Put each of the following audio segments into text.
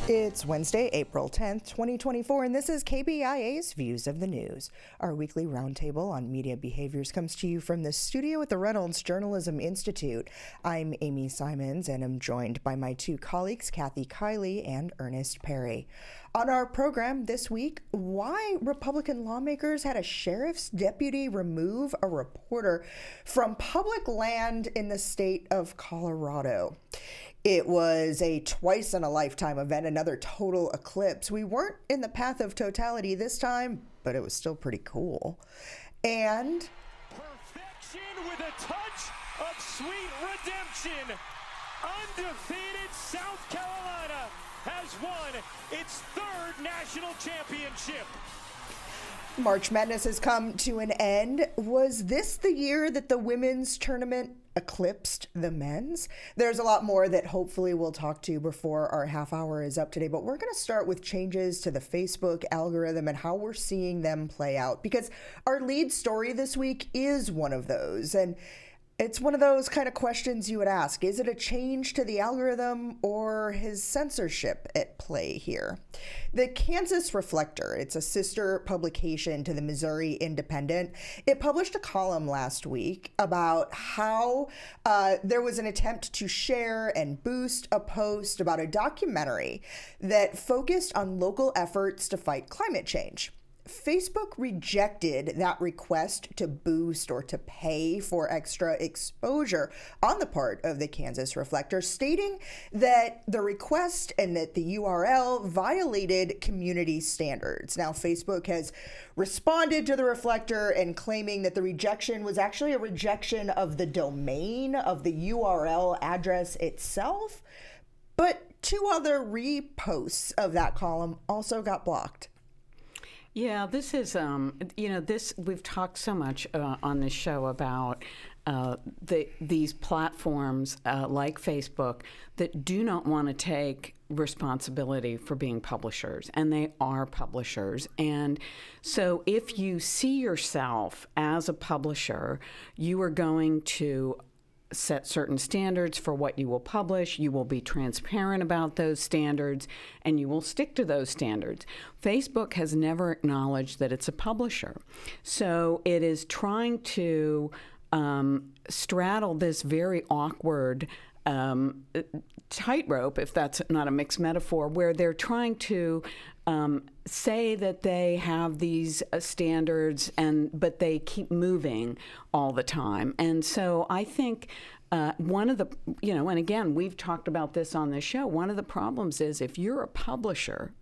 It's Wednesday, April 10th, 2024, and this is KBIA's Views of the News. Our weekly roundtable on media behaviors comes to you from the studio at the Reynolds Journalism Institute. I'm Amy Simons, and I'm joined by my two colleagues, Kathy Kiley and Ernest Perry. On our program this week, why Republican lawmakers had a sheriff's deputy remove a reporter from public land in the state of Colorado. It was a twice-in-a-lifetime event, another total eclipse. We weren't in the path of totality this time, but it was still pretty cool. And perfection with a touch of sweet redemption. Undefeated South Carolina has won its third national championship. March Madness has come to an end. Was this the year that the women's tournament eclipsed the men's? There's a lot more that hopefully we'll talk to before our half hour is up today, but we're going to start with changes to the Facebook algorithm and how we're seeing them play out, because our lead story this week is one of those. And it's one of those kind of questions you would ask. Is it a change to the algorithm or is censorship at play here? The Kansas Reflector, it's a sister publication to the Missouri Independent. It published a column last week about how there was an attempt to share and boost a post about a documentary that focused on local efforts to fight climate change. Facebook rejected that request to boost or to pay for extra exposure on the part of the Kansas Reflector, stating that the request and that the URL violated community standards. Now, Facebook has responded to the Reflector and claiming that the rejection was actually a rejection of the domain of the URL address itself. But two other reposts of that column also got blocked. Yeah, this is, we've talked so much on this show about these platforms like Facebook that do not want to take responsibility for being publishers, and they are publishers. And so if you see yourself as a publisher, you are going to set certain standards for what you will publish. You will be transparent about those standards, and you will stick to those standards. Facebook has never acknowledged that it's a publisher. So it is trying to straddle this very awkward tightrope, if that's not a mixed metaphor, where they're trying to say that they have these standards, but they keep moving all the time. And so I think one of the, and again, we've talked about this on this show, one of the problems is if you're a publisher,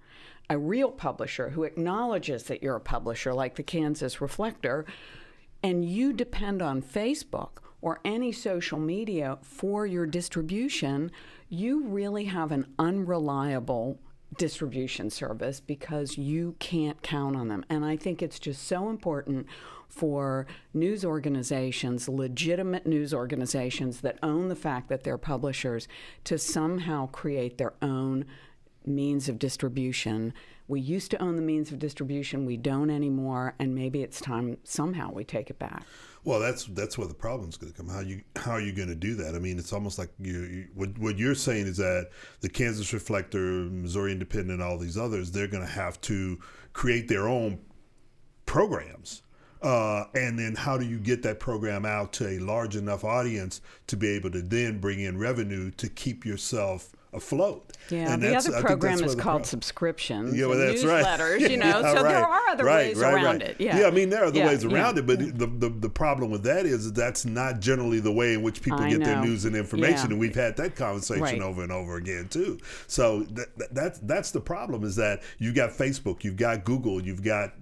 a real publisher who acknowledges that you're a publisher, like the Kansas Reflector, and you depend on Facebook or any social media for your distribution, you really have an unreliable distribution service because you can't count on them. And I think it's just so important for news organizations, legitimate news organizations that own the fact that they're publishers, to somehow create their own means of distribution. We used to own the means of distribution, we don't anymore, and maybe it's time somehow we take it back. Well, that's where the problem's going to come. How are you going to do that? I mean, it's almost like what you're saying is that the Kansas Reflector, Missouri Independent, all these others, they're going to have to create their own programs. And then how do you get that program out to a large enough audience to be able to then bring in revenue to keep yourself afloat? Yeah, and the other program is called subscriptions. Yeah, well, that's newsletters, right. So there are other ways around it. Yeah, I mean, there are other ways around it, but the problem with that is that's not generally the way in which people get their news and information, and we've had that conversation over and over again, too. So that's the problem, is that you've got Facebook, you've got Google, you've got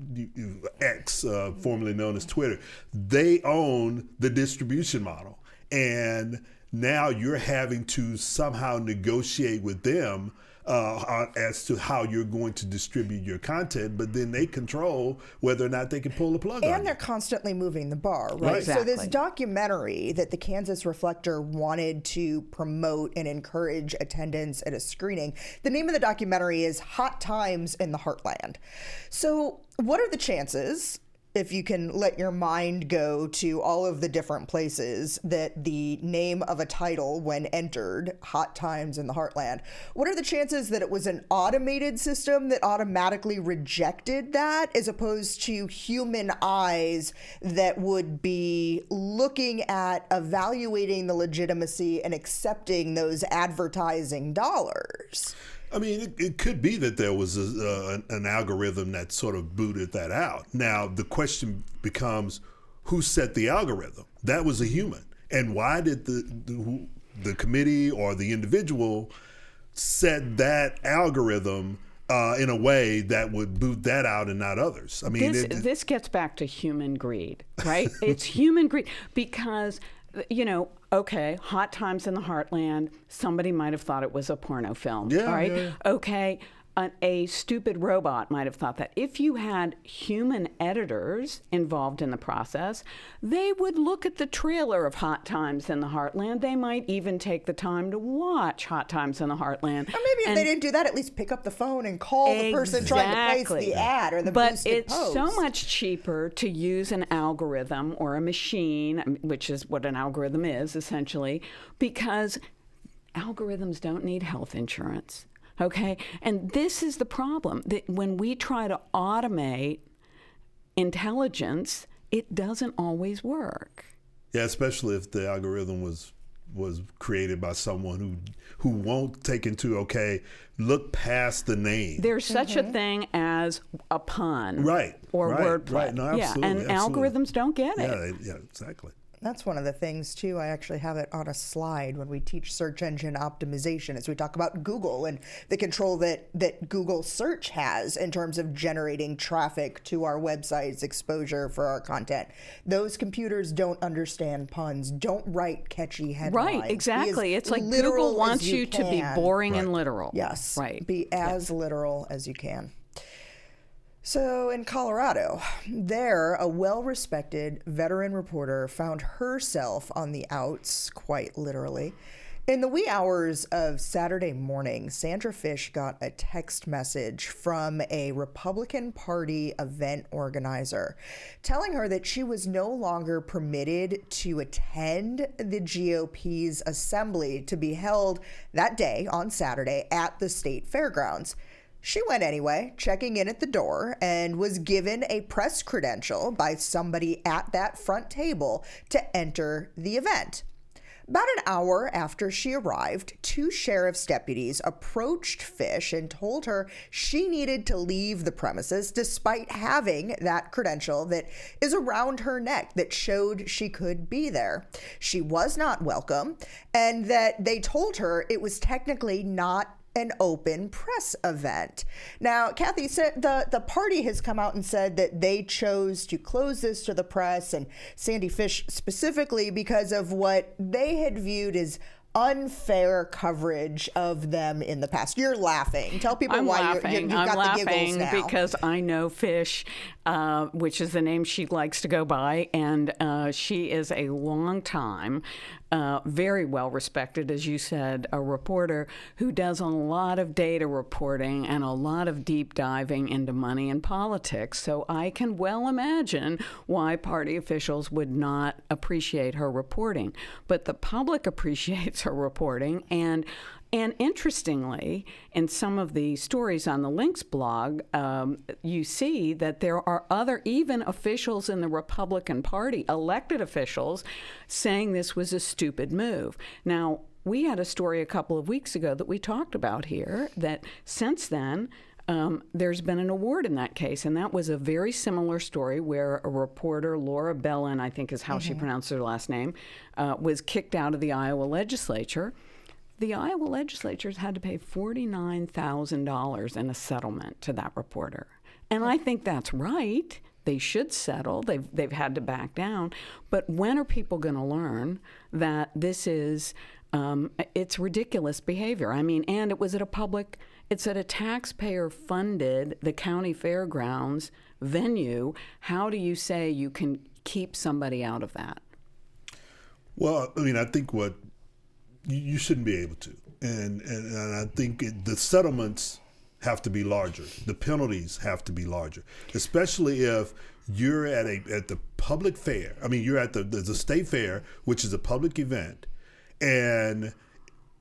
X, formerly known as Twitter. They own the distribution model, and now you're having to somehow negotiate with them as to how you're going to distribute your content, but then they control whether or not they can pull the plug on you. And they're constantly moving the bar, right? Exactly. So this documentary that the Kansas Reflector wanted to promote and encourage attendance at a screening, the name of the documentary is Hot Times in the Heartland. So what are the chances if you can let your mind go to all of the different places that the name of a title when entered, Hot Times in the Heartland, what are the chances that it was an automated system that automatically rejected that as opposed to human eyes that would be looking at evaluating the legitimacy and accepting those advertising dollars? I mean, it could be that there was an algorithm that sort of booted that out. Now, the question becomes, who set the algorithm? That was a human. And why did the committee or the individual set that algorithm in a way that would boot that out and not others? I mean, this gets back to human greed, right? It's human greed because, okay, Hot Times in the Heartland, somebody might have thought it was a porno film, right? Yeah. Okay, a stupid robot might have thought that. If you had human editors involved in the process, they would look at the trailer of Hot Times in the Heartland. They might even take the time to watch Hot Times in the Heartland. Or maybe if they didn't do that, at least pick up the phone and call the person trying to place the ad or the boosted post. But it's so much cheaper to use an algorithm or a machine, which is what an algorithm is essentially, because algorithms don't need health insurance. Okay, and this is the problem, that when we try to automate intelligence, it doesn't always work. Yeah, especially if the algorithm was created by someone who won't take into, look past the name. There's such a thing as a pun, or wordplay. Right, no, absolutely, and algorithms don't get it. Yeah, exactly. That's one of the things, too. I actually have it on a slide when we teach search engine optimization as we talk about Google and the control that Google search has in terms of generating traffic to our websites, exposure for our content. Those computers don't understand puns, don't write catchy headlines. Right, exactly. It's like Google wants you to be boring and literal. Yes, right. Be as literal as you can. So in Colorado, there, a well-respected veteran reporter found herself on the outs, quite literally. In the wee hours of Saturday morning, Sandra Fish got a text message from a Republican Party event organizer telling her that she was no longer permitted to attend the GOP's assembly to be held that day on Saturday at the state fairgrounds. She went anyway, checking in at the door, and was given a press credential by somebody at that front table to enter the event. About an hour after she arrived, two sheriff's deputies approached Fish and told her she needed to leave the premises despite having that credential that is around her neck that showed she could be there. She was not welcome, and that they told her it was technically not an open press event. Now, Kathy said the party has come out and said that they chose to close this to the press and Sandy Fish specifically because of what they had viewed as unfair coverage of them in the past. You're laughing. Tell people why you've got the giggles now. Because I know Fish, which is the name she likes to go by, and she is a long time, very well respected, as you said, a reporter who does a lot of data reporting and a lot of deep diving into money and politics. So I can well imagine why party officials would not appreciate her reporting. But the public appreciates her reporting, and interestingly, in some of the stories on the Links blog, you see that there are other, even officials in the Republican Party, elected officials, saying this was a stupid move. Now, we had a story a couple of weeks ago that we talked about here that since then, there's been an award in that case, and that was a very similar story where a reporter, Laura Bellin, I think is how she pronounced her last name, was kicked out of the Iowa legislature. The Iowa legislatures had to pay $49,000 in a settlement to that reporter. And I think that's right. They should settle. They've had to back down. But when are people going to learn that this is, it's ridiculous behavior? I mean, and it was at it's at a taxpayer-funded, the county fairgrounds venue. How do you say you can keep somebody out of that? Well, I mean, I think you shouldn't be able to. And I think the settlements have to be larger. The penalties have to be larger, especially if you're at the public fair. I mean, you're at the state fair, which is a public event, and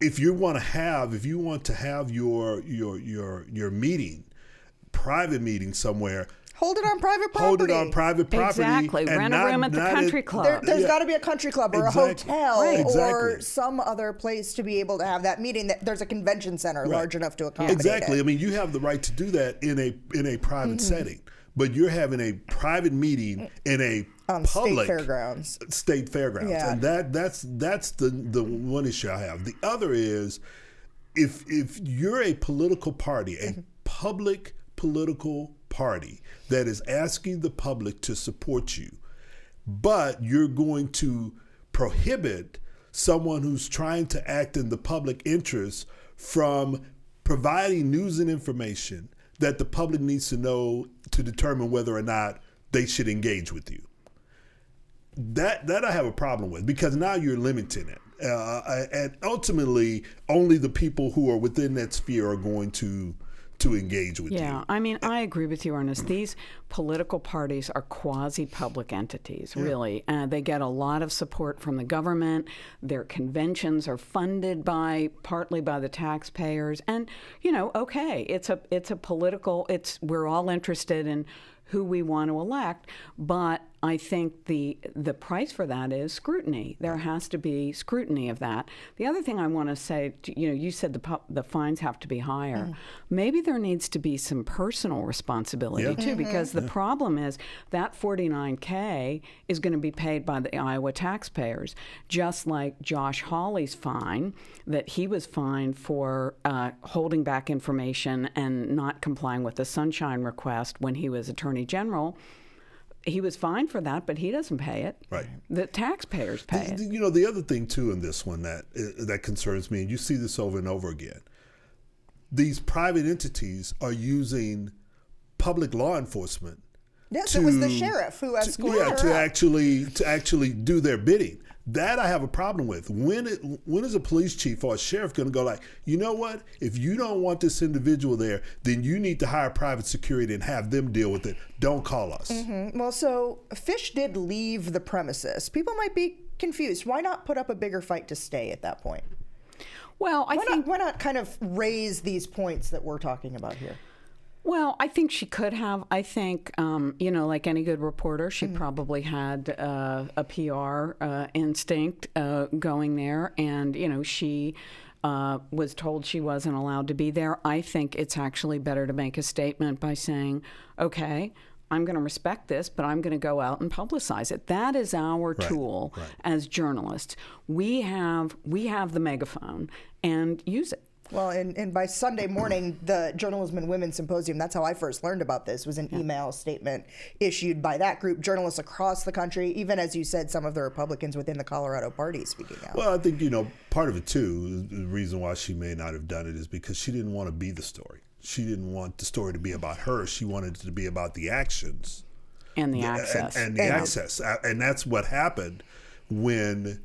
if you want to have your meeting, private meeting somewhere. Hold it on private property. Hold it on private property. Exactly. Rent a room at the country club. There's got to be a country club or a hotel or Exactly. some other place to be able to have that meeting. There's a convention center large enough to accommodate Exactly. it. I mean, you have the right to do that in a private setting, but you're having a private meeting in a public state fairgrounds. Yeah. And that's the one issue I have. The other is if you're a political party, a public political party that is asking the public to support you, but you're going to prohibit someone who's trying to act in the public interest from providing news and information that the public needs to know to determine whether or not they should engage with you. That I have a problem with, because now you're limiting it. And ultimately, only the people who are within that sphere are going to engage with you. Yeah, I mean, I agree with you, Ernest. These political parties are quasi-public entities, really. They get a lot of support from the government. Their conventions are funded partly by the taxpayers. And, okay, it's a political, we're all interested in who we want to elect, but I think the price for that is scrutiny. There has to be scrutiny of that. The other thing I want to say, you said the fines have to be higher. Maybe there needs to be some personal responsibility too, because the problem is that $49K is going to be paid by the Iowa taxpayers, just like Josh Hawley's fine, that he was fined for holding back information and not complying with the sunshine request when he was Attorney General. He was fined for that, but he doesn't pay it. Right. The taxpayers pay it. The other thing too in this one that concerns me, and you see this over and over again, these private entities are using public law enforcement. Yes, it was the sheriff who escorted her to up. actually do their bidding. That I have a problem with. When is a police chief or a sheriff going to go like, you know what? If you don't want this individual there, then you need to hire private security and have them deal with it. Don't call us. Well, so Fish did leave the premises. People might be confused. Why not put up a bigger fight to stay at that point? Well, why not kind of raise these points that we're talking about here? Well, I think she could have. I think, like any good reporter, she probably had a PR instinct going there. And, she was told she wasn't allowed to be there. I think it's actually better to make a statement by saying, okay, I'm going to respect this, but I'm going to go out and publicize it. That is our tool as journalists. We have the megaphone, and use it. Well, and by Sunday morning, the Journalism and Women Symposium, that's how I first learned about this, was an email statement issued by that group, journalists across the country, even as you said, some of the Republicans within the Colorado Party speaking out. Well, I think, part of it too, the reason why she may not have done it is because she didn't want to be the story. She didn't want the story to be about her. She wanted it to be about the actions. And the access. And the access. And that's what happened when,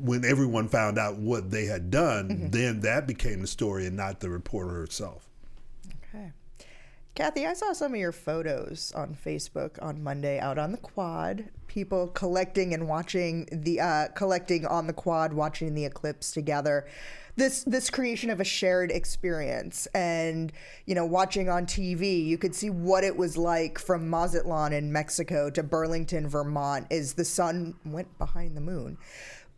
when everyone found out what they had done, then that became the story and not the reporter herself. Okay. Kathy, I saw some of your photos on Facebook on Monday out on the quad. People collecting and watching collecting on the quad, watching the eclipse together. This creation of a shared experience, and watching on TV, you could see what it was like from Mazatlan in Mexico to Burlington, Vermont, as the sun went behind the moon.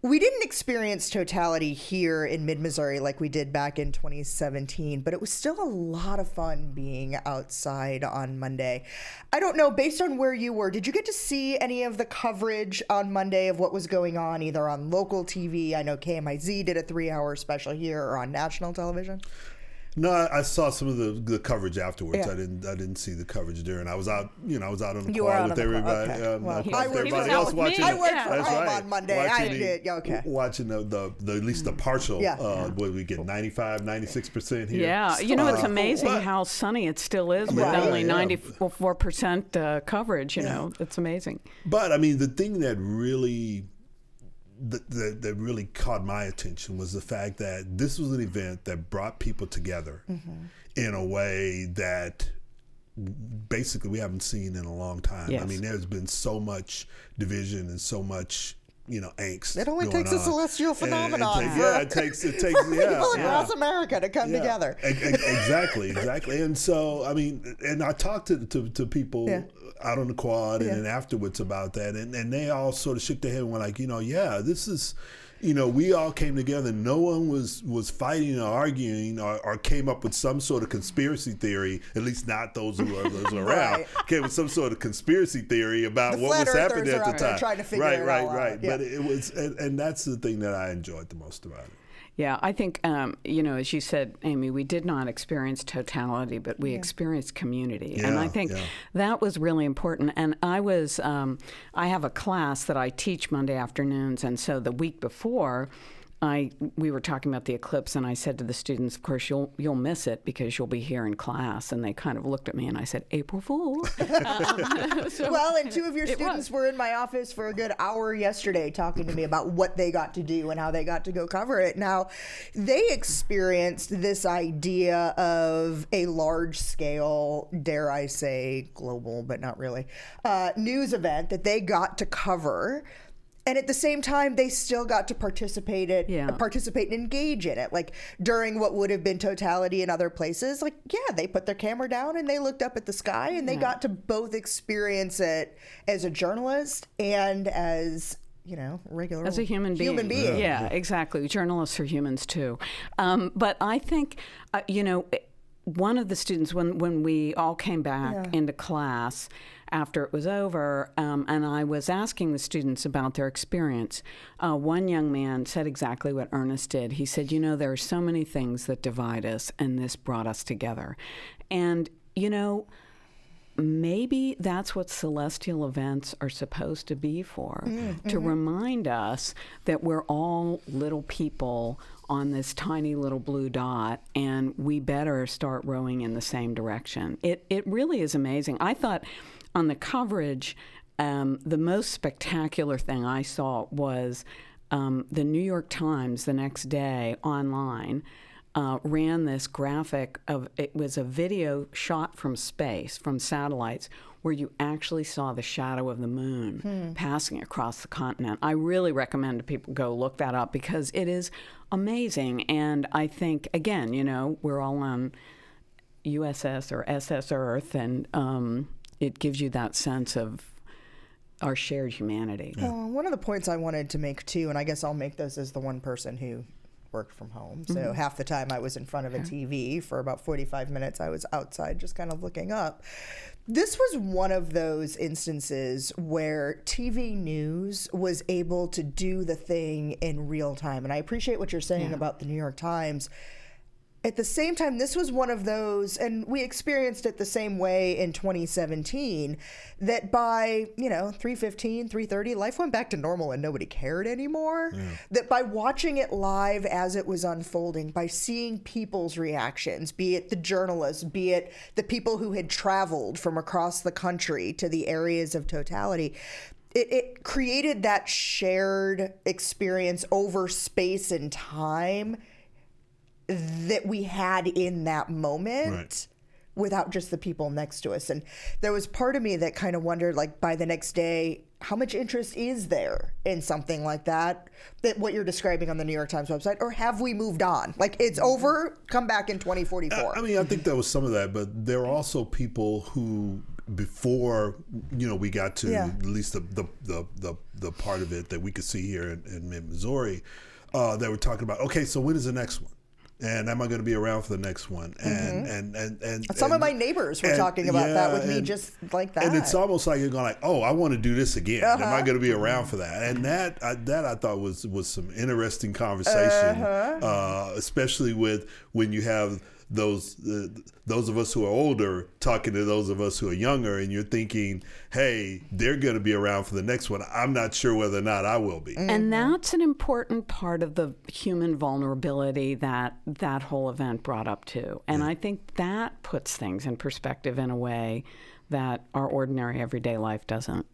We didn't experience totality here in mid-Missouri like we did back in 2017, but it was still a lot of fun being outside on Monday. I don't know, based on where you were, did you get to see any of the coverage on Monday of what was going on, either on local TV? I know KMIZ did a 3-hour special here, or on national television. No, I saw some of the coverage afterwards. Yeah. I didn't see the coverage during. I was out, on the quad with everybody. Okay. Everybody else watching. I worked from home on Monday. Watching the at least the partial. What we get 95-96% here. Yeah, it's amazing how sunny it still is with only 94% coverage. It's amazing. But I mean, the thing that really. The that really caught my attention was the fact that this was an event that brought people together in a way that basically we haven't seen in a long time. Yes. I mean, there's been so much division and so much, angst. It only going takes a on. celestial phenomenon It takes for people across America to come together. Exactly. And so, I mean, and I talked to people out on the quad and then afterwards about that, and they all sort of shook their head and were like, this is, we all came together. No one was fighting or arguing or came up with some sort of conspiracy theory, at least not those who are around, Right. came with some sort of conspircy theory about what was happening at the time. Trying to figure it all out. Right. Yeah. But it was, and that's the thing that I enjoyed the most about it. Yeah, I think, as you said, Amy, we did not experience totality, but we experienced community. And I think that was really important. And I have a class that I teach Monday afternoons. And so the week before, we were talking about the eclipse, and I said to the students, of course, you'll miss it because you'll be here in class. And they kind of looked at me, and I said, April Fool. Well, and two of your students were in my office for a good hour yesterday talking to me about what they got to do and how they got to go cover it. Now, they experienced this idea of a large-scale, dare I say, global, but not really, news event that they got to cover. And at the same time, they still got to participate and engage in it. Like during what would have been totality in other places, they put their camera down and they looked up at the sky and they got to both experience it as a journalist and as, regular. As a human being. Yeah, exactly. Journalists are humans too. But I think, one of the students, when we all came back into class after it was over, and I was asking the students about their experience, one young man said exactly what Ernest did. He said, there are so many things that divide us, and this brought us together. And, maybe that's what celestial events are supposed to be for, to remind us that we're all little people on this tiny little blue dot, and we better start rowing in the same direction. It really is amazing. I thought on the coverage, the most spectacular thing I saw was the New York Times the next day online ran this graphic it was a video shot from space, from satellites, where you actually saw the shadow of the moon passing across the continent. I really recommend people go look that up because it is amazing. And I think, again, we're all on USS or SS Earth, and it gives you that sense of our shared humanity. One of the points I wanted to make, too, and I guess I'll make this as the one person who worked from home. So half the time I was in front of a TV. For about 45 minutes I was outside just kind of looking up. This was one of those instances where TV news was able to do the thing in real time. And I appreciate what you're saying about the New York Times. At the same time, this was one of those, and we experienced it the same way in 2017, that by, 3:15, 3:30, life went back to normal and nobody cared anymore. That by watching it live as it was unfolding, by seeing people's reactions, be it the journalists, be it the people who had traveled from across the country to the areas of totality, it created that shared experience over space and time that we had in that moment without just the people next to us. And there was part of me that kind of wondered, by the next day, how much interest is there in something like that what you're describing on the New York Times website? Or have we moved on? It's over, come back in 2044. I think there was some of that, but there are also people who, before we got to at least the part of it that we could see here in Missouri, they were talking about, okay, so when is the next one? And am I going to be around for the next one? And some of my neighbors were talking about that with me, just like that. And it's almost like you're going I want to do this again. Am I going to be around for that? And that I thought was some interesting conversation, especially with when you have those of us who are older talking to those of us who are younger, and you're thinking, hey, they're going to be around for the next one. I'm not sure whether or not I will be. And that's an important part of the human vulnerability that whole event brought up too. And I think that puts things in perspective in a way that our ordinary everyday life doesn't.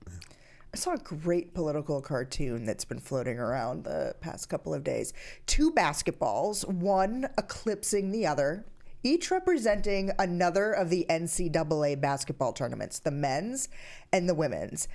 saw a great political cartoon that's been floating around the past couple of days. 2 basketballs, one eclipsing the other, each representing another of the NCAA basketball tournaments, the men's and the women's.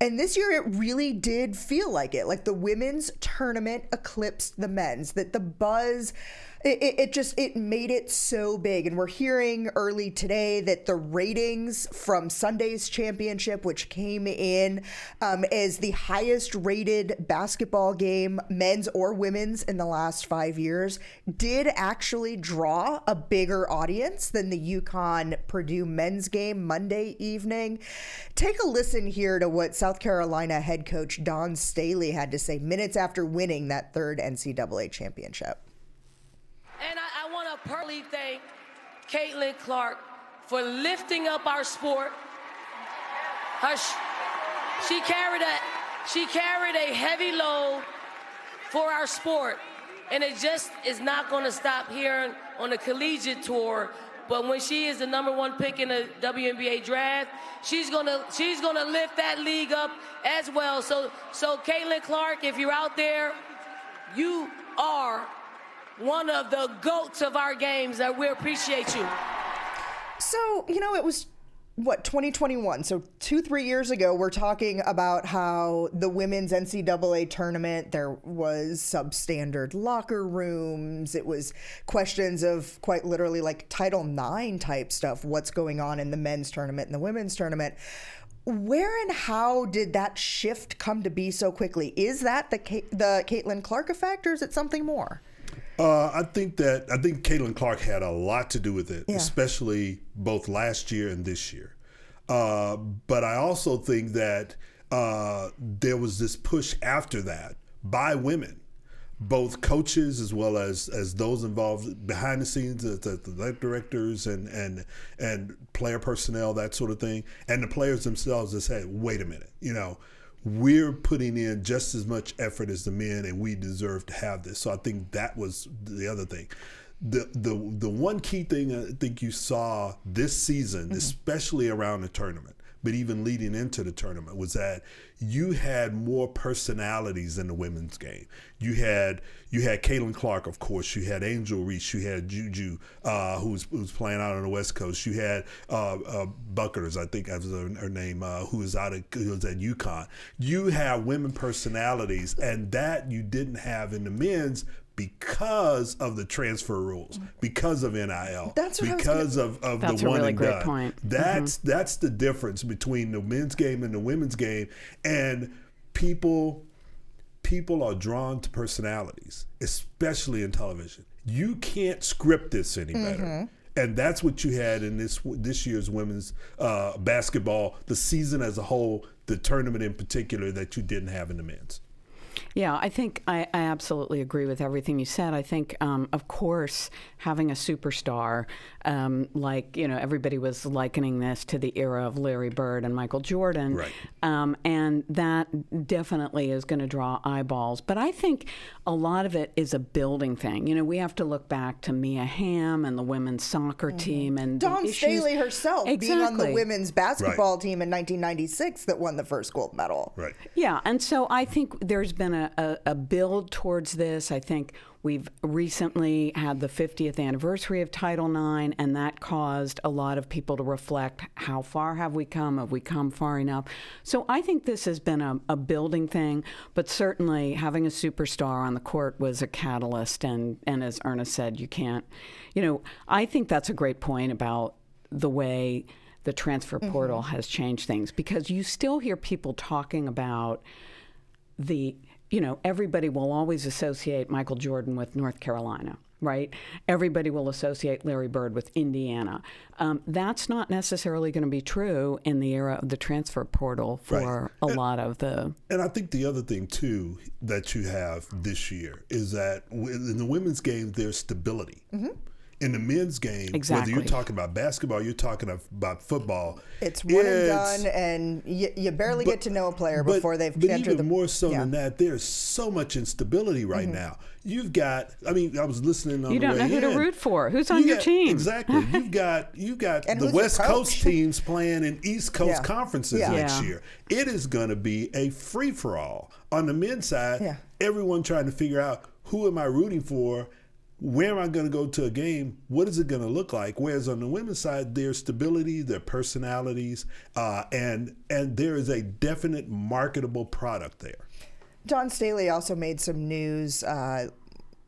And this year it really did feel like it, like the women's tournament eclipsed the men's, that the buzz, it made it so big. And we're hearing early today that the ratings from Sunday's championship, which came in as the highest rated basketball game, men's or women's, in the last 5 years, did actually draw a bigger audience than the UConn-Purdue men's game Monday evening. Take a listen here to what South Carolina head coach Don Staley had to say minutes after winning that 3rd NCAA championship. And I want to personally thank Caitlin Clark for lifting up our sport. She carried a heavy load for our sport, and it just is not going to stop here on the collegiate tour. But when she is the #1 pick in the WNBA draft, she's gonna lift that league up as well. So Caitlin Clark, if you're out there, you are one of the GOATs of our games, that we appreciate you. So, it was, 2021? So 2-3 years ago, we're talking about how the women's NCAA tournament, there was substandard locker rooms. It was questions of quite literally like Title IX type stuff. What's going on in the men's tournament and the women's tournament? Where and how did that shift come to be so quickly? Is that the Caitlin Clark effect, or is it something more? I think Caitlin Clark had a lot to do with it, especially both last year and this year. But I also think that there was this push after that by women, both coaches as well as those involved behind the scenes, the athletic directors and player personnel, that sort of thing, and the players themselves that said, wait a minute, we're putting in just as much effort as the men, and we deserve to have this. So I think that was the other thing. The one key thing I think you saw this season, especially around the tournament, but even leading into the tournament, was that you had more personalities in the women's game. You had Caitlin Clark, of course. You had Angel Reese. You had Juju, who's playing out on the West Coast. You had Buckers, I think that was her name, who was at UConn. You have women personalities, and that you didn't have in the men's, because of the transfer rules, because of NIL, because of the one and done. That's a really great point. That's the difference between the men's game and the women's game. And people are drawn to personalities, especially in television. You can't script this any better. And that's what you had in this year's women's basketball, the season as a whole, the tournament in particular, that you didn't have in the men's. Yeah, I think I absolutely agree with everything you said. I think, of course, having a superstar, everybody was likening this to the era of Larry Bird and Michael Jordan. Right. And that definitely is going to draw eyeballs. But I think a lot of it is a building thing. We have to look back to Mia Hamm and the women's soccer team. And Dawn Staley herself being on the women's basketball team in 1996 that won the first gold medal. Right. Yeah, and so I think there's been a build towards this. I think we've recently had the 50th anniversary of Title IX, and that caused a lot of people to reflect, how far have we come? Have we come far enough? So I think this has been a building thing, but certainly having a superstar on the court was a catalyst. And as Ernest said, you can't, I think that's a great point about the way the transfer portal has changed things, because you still hear people talking about everybody will always associate Michael Jordan with North Carolina, right? Everybody will associate Larry Bird with Indiana. That's not necessarily going to be true in the era of the transfer portal for a lot of the... And I think the other thing, too, that you have this year is that in the women's game, there's stability. In the men's game, Exactly. whether you're talking about basketball, you're talking about football, it's one and done, and you barely get to know a player before they've entered even the... more so than that, there's so much instability right now. You've got, I was listening on you the way don't know who in. to root for. Who's on your team? Exactly. You've got the West Coast teams playing in East Coast conferences next year. It is going to be a free-for-all. On the men's side, everyone trying to figure out, who am I rooting for? Where am I going to go to a game? What is it going to look like? Whereas on the women's side, there's stability, their personalities, and there is a definite marketable product there. Dawn Staley also made some news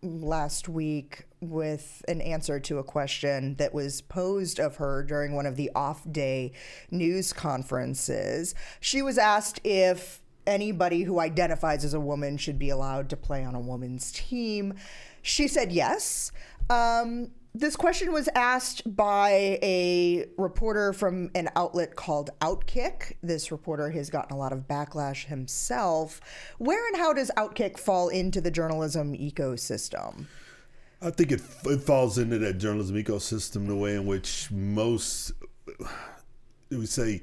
last week with an answer to a question that was posed of her during one of the off-day news conferences. She was asked if anybody who identifies as a woman should be allowed to play on a women's team. She said yes. This question was asked by a reporter from an outlet called Outkick. This reporter has gotten a lot of backlash himself. Where and how does Outkick fall into the journalism ecosystem? I think it falls into that journalism ecosystem the way in which most, we say,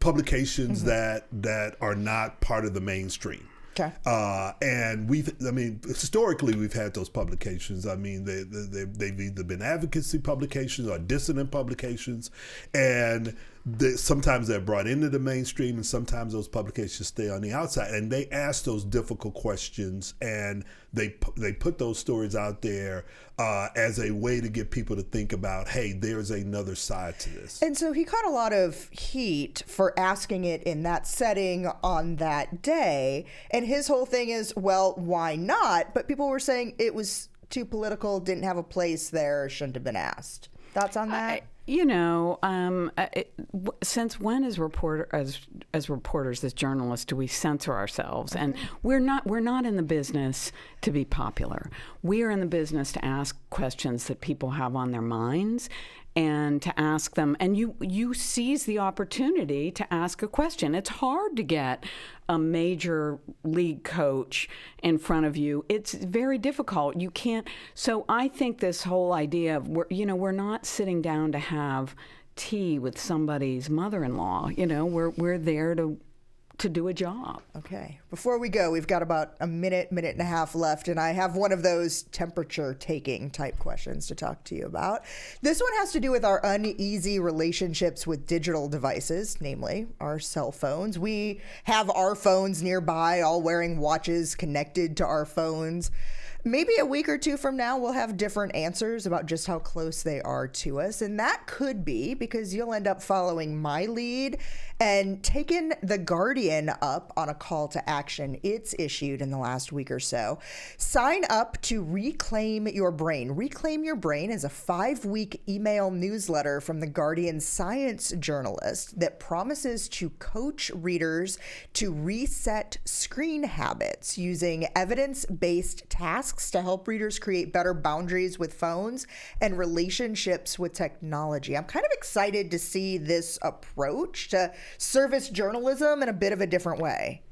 publications that are not part of the mainstream. Okay. And historically we've had those publications. They've either been advocacy publications or dissident publications, and sometimes they're brought into the mainstream, and sometimes those publications stay on the outside. And they ask those difficult questions, and they put those stories out there as a way to get people to think about, hey, there's another side to this. And so he caught a lot of heat for asking it in that setting on that day. And his whole thing is, well, why not? But people were saying it was too political, didn't have a place there, shouldn't have been asked. Thoughts on that? Since when, as reporters, as journalists, do we censor ourselves? And we're not in the business to be popular. We are in the business to ask questions that people have on their minds, and to ask them. And you seize the opportunity to ask a question. It's hard to get a major league coach in front of you. It's very difficult. You can't. So I think this whole idea of we're not sitting down to have tea with somebody's mother-in-law. We're there to do a job. Okay. Before we go, we've got about a minute and a half left, and I have one of those temperature-taking type questions to talk to you about. This one has to do with our uneasy relationships with digital devices, namely our cell phones. We have our phones nearby, all wearing watches connected to our phones. Maybe a week or two from now, we'll have different answers about just how close they are to us. And that could be because you'll end up following my lead and taking The Guardian up on a call to action it's issued in the last week or so. Sign up to Reclaim Your Brain. Reclaim Your Brain is a 5-week email newsletter from The Guardian science journalist that promises to coach readers to reset screen habits using evidence-based tasks to help readers create better boundaries with phones and relationships with technology. I'm kind of excited to see this approach to service journalism in a bit of a different way.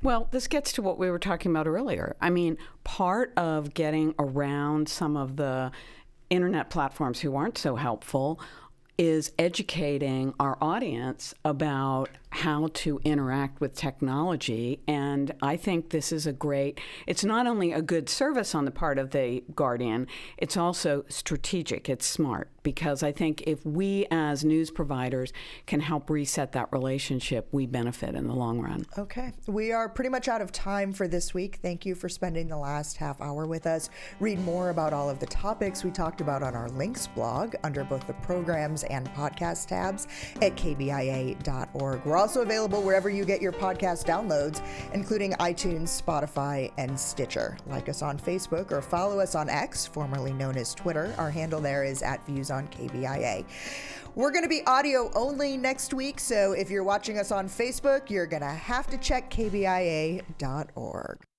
Well, this gets to what we were talking about earlier. Part of getting around some of the internet platforms who aren't so helpful is educating our audience about how to interact with technology. And I think this is it's not only a good service on the part of The Guardian, it's also strategic, it's smart, because I think if we as news providers can help reset that relationship, we benefit in the long run. Okay. We are pretty much out of time for this week. Thank you for spending the last half hour with us. Read more about all of the topics we talked about on our links blog under both the programs and podcast tabs at kbia.org. We're also available wherever you get your podcast downloads, including iTunes, Spotify, and Stitcher. Like us on Facebook or follow us on X, formerly known as Twitter. Our handle there is @ViewsOnKBIA. We're going to be audio only next week, so if you're watching us on Facebook, you're going to have to check kbia.org.